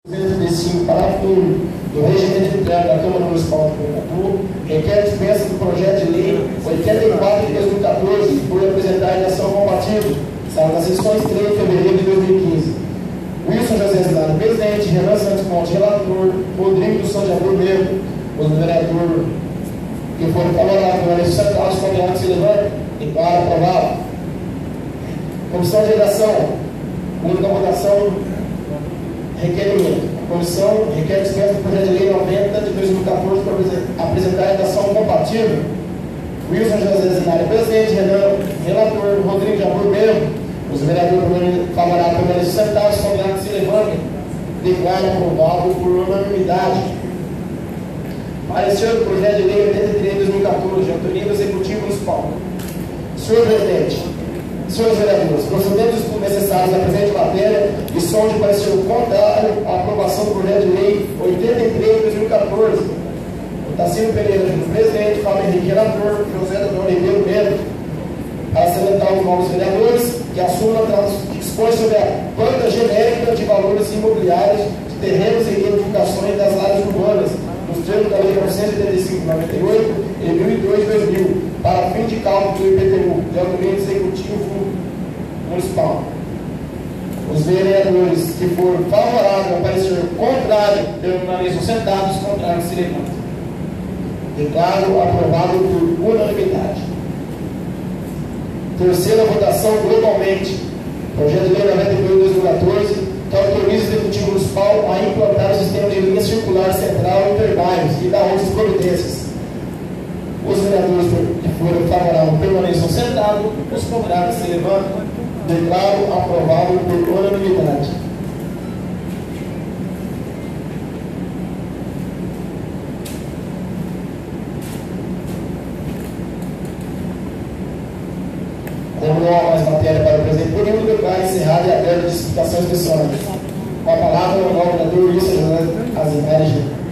235, parágrafo do Regimento Interno da Câmara Municipal de Botucatu, requer dispensa do projeto de lei 84 de 2014, por apresentar em ação compatível, nas sessões 3 de fevereiro de 2015. Wilson José Zilado, presidente, Renan Santos Ponte, relator, Rodrigo do São Jabu, membro, o vereador que for favorável pela lei central, os convidados se levantam, declara aprovado. Comissão de Redação, única votação, requerimento. A comissão requer dispensa do projeto de lei 90 de 2014 para apresentar a redação compatível. Wilson José Zinari, presidente, Renan, relator, Rodrigo Jabur, membro. Os vereadores favoráveis pela lei central, os convidados se levantem, declara aprovado por unanimidade. Parecer do projeto de lei 83 de 2014, de autoria do Executivo Municipal. Senhor presidente, senhores vereadores, procedendo os estudos necessários da presente matéria e som de parecer contrário à aprovação do projeto de lei 83 de 2014. Otacílio Pereira, presidente, Fábio Henrique, relator, José Doutor Ribeiro, membro. Para seletar os novos vereadores que assumam dispõe sobre a planta genérica de valores imobiliários de terrenos e edificações das áreas urbanas, nos termos da Lei 935/98 e 1002/2000, para fim de cálculo do IPTU, de autoria do Executivo Municipal. Os vereadores que for favorável ao parecer contrário permaneçam sentados, contrários se levantam. Declaro aprovado por unanimidade. Terceira votação globalmente. Projeto de lei 92 de 2014, que autoriza o Executivo Municipal a implantar o sistema de linha circular central interbairros e da outras providências. Os vereadores que forem favoráveis permaneçam sentados, os contrários se levantam. Declaro aprovado por unanimidade. Como não há mais matéria para o presente período, declaro encerrada e aberta a discussão especial. Com a palavra, o vereador Wilson José Azinari.